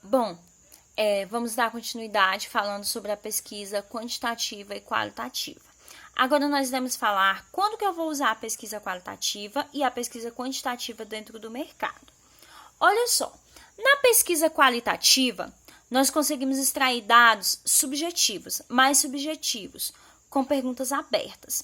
Bom, vamos dar continuidade falando sobre a pesquisa quantitativa e qualitativa. Agora nós vamos falar quando que eu vou usar a pesquisa qualitativa e a pesquisa quantitativa dentro do mercado. Olha só, na pesquisa qualitativa, nós conseguimos extrair dados subjetivos, mais subjetivos, com perguntas abertas.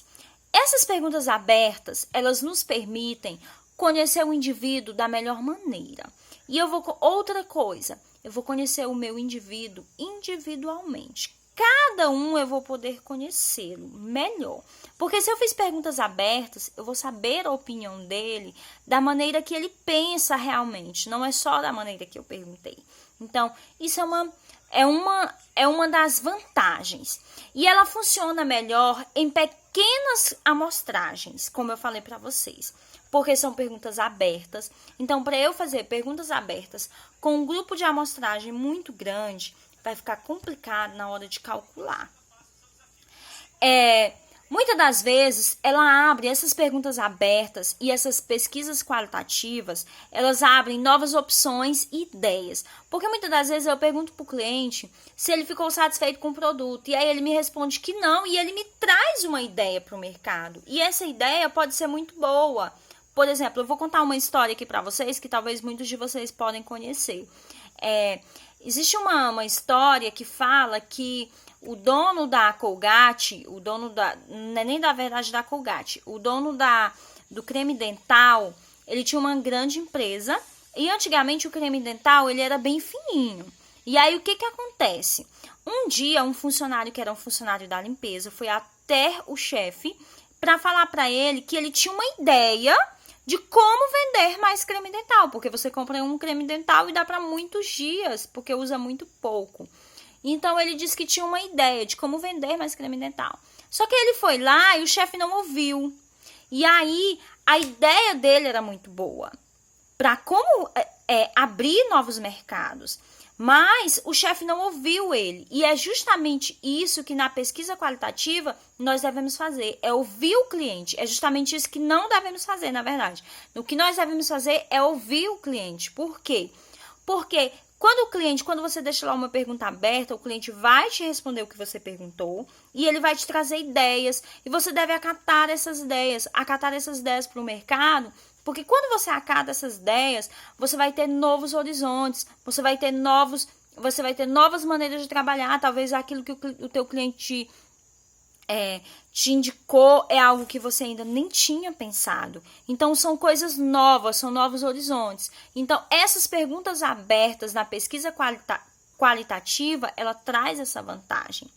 Essas perguntas abertas, elas nos permitem conhecer o indivíduo da melhor maneira. E outra coisa, eu vou conhecer o meu indivíduo individualmente. Cada um eu vou poder conhecê-lo melhor. Porque se eu fiz perguntas abertas, eu vou saber a opinião dele da maneira que ele pensa realmente, não é só da maneira que eu perguntei. Então, isso é uma das vantagens. E ela funciona melhor em pequenas amostragens, como eu falei para vocês. Porque são perguntas abertas. Então, para eu fazer perguntas abertas com um grupo de amostragem muito grande, vai ficar complicado na hora de calcular. Muitas das vezes, ela abre essas perguntas abertas e essas pesquisas qualitativas, elas abrem novas opções e ideias. Porque muitas das vezes eu pergunto para o cliente se ele ficou satisfeito com o produto, e aí ele me responde que não, e ele me traz uma ideia para o mercado. E essa ideia pode ser muito boa. Por exemplo, eu vou contar uma história aqui para vocês que talvez muitos de vocês podem conhecer. Existe uma história que fala que o dono da Colgate, não é nem da verdade da Colgate, o dono do creme dental, ele tinha uma grande empresa e antigamente o creme dental ele era bem fininho. E aí o que acontece? Um dia um funcionário que era um funcionário da limpeza foi até o chefe para falar para ele que ele tinha uma ideia de como vender mais creme dental, porque você compra um creme dental e dá para muitos dias, porque usa muito pouco. Então, ele disse que tinha uma ideia de como vender mais creme dental. Só que ele foi lá e o chefe não ouviu. E aí, a ideia dele era muito boa, para como abrir novos mercados. Mas o chefe não ouviu ele. E é justamente isso que na pesquisa qualitativa nós devemos fazer. É ouvir o cliente. É justamente isso que não devemos fazer, na verdade. O que nós devemos fazer é ouvir o cliente. Por quê? Porque quando você deixa lá uma pergunta aberta, o cliente vai te responder o que você perguntou e ele vai te trazer ideias. E você deve acatar essas ideias para o mercado. Porque quando você acata essas ideias, você vai ter novos horizontes, você vai ter novas maneiras de trabalhar. Talvez aquilo que o teu cliente te indicou é algo que você ainda nem tinha pensado. Então, são coisas novas, são novos horizontes. Então, essas perguntas abertas na pesquisa qualitativa, ela traz essa vantagem.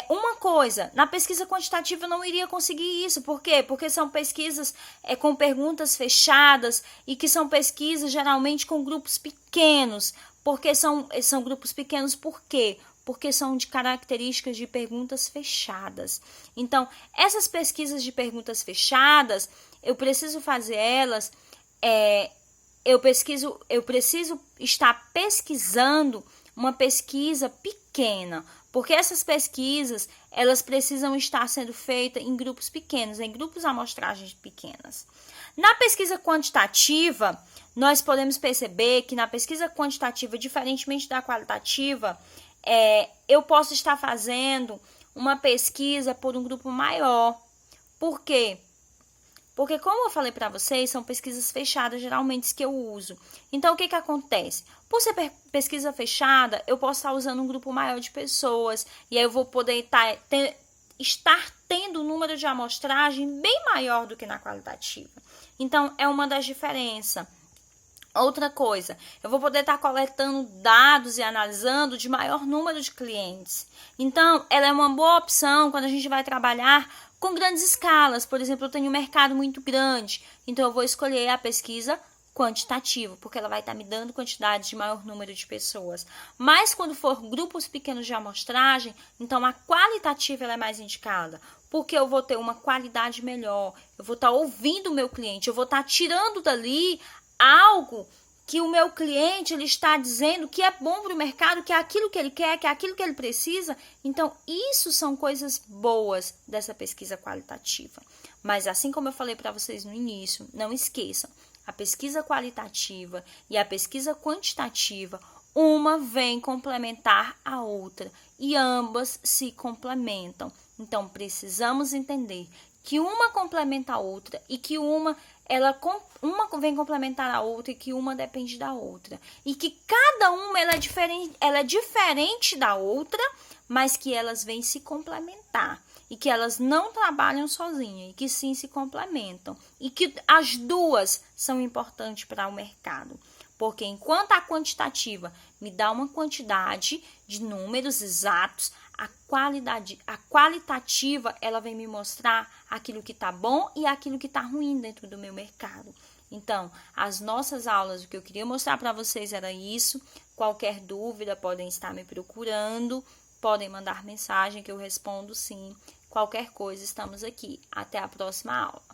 Uma coisa, na pesquisa quantitativa eu não iria conseguir isso. Por quê? Porque são pesquisas com perguntas fechadas e que são pesquisas geralmente com grupos pequenos. Porque são grupos pequenos, por quê? Porque são de características de perguntas fechadas. Então, essas pesquisas de perguntas fechadas, eu preciso fazer elas, eu preciso estar pesquisando uma pesquisa pequena, porque essas pesquisas, elas precisam estar sendo feitas em grupos pequenos, em grupos amostragens pequenas. Na pesquisa quantitativa, nós podemos perceber que na pesquisa quantitativa, diferentemente da qualitativa, eu posso estar fazendo uma pesquisa por um grupo maior. Por quê? Porque, como eu falei para vocês, são pesquisas fechadas geralmente que eu uso. Então, o que acontece? Por ser pesquisa fechada, eu posso estar usando um grupo maior de pessoas. E aí eu vou poder estar tendo um número de amostragem bem maior do que na qualitativa. Então, é uma das diferenças. Outra coisa, eu vou poder estar coletando dados e analisando de maior número de clientes. Então, ela é uma boa opção quando a gente vai trabalhar com grandes escalas. Por exemplo, eu tenho um mercado muito grande, então eu vou escolher a pesquisa quantitativa, porque ela vai estar me dando quantidades de maior número de pessoas. Mas quando for grupos pequenos de amostragem, então a qualitativa ela é mais indicada, porque eu vou ter uma qualidade melhor, eu vou estar ouvindo o meu cliente, eu vou estar tirando dali algo que o meu cliente ele está dizendo que é bom para o mercado, que é aquilo que ele quer, que é aquilo que ele precisa. Então, isso são coisas boas dessa pesquisa qualitativa. Mas, assim como eu falei para vocês no início, não esqueçam, a pesquisa qualitativa e a pesquisa quantitativa, uma vem complementar a outra e ambas se complementam. Então, precisamos entender que uma complementa a outra e que uma vem complementar a outra e que uma depende da outra. E que cada uma ela é diferente da outra, mas que elas vêm se complementar. E que elas não trabalham sozinhas, e que sim se complementam. E que as duas são importantes para o mercado. Porque enquanto a quantitativa me dá uma quantidade de números exatos, a qualitativa ela vem me mostrar aquilo que está bom e aquilo que está ruim dentro do meu mercado. Então, as nossas aulas, o que eu queria mostrar para vocês era isso. Qualquer dúvida, podem estar me procurando, podem mandar mensagem que eu respondo sim. Qualquer coisa, estamos aqui. Até a próxima aula.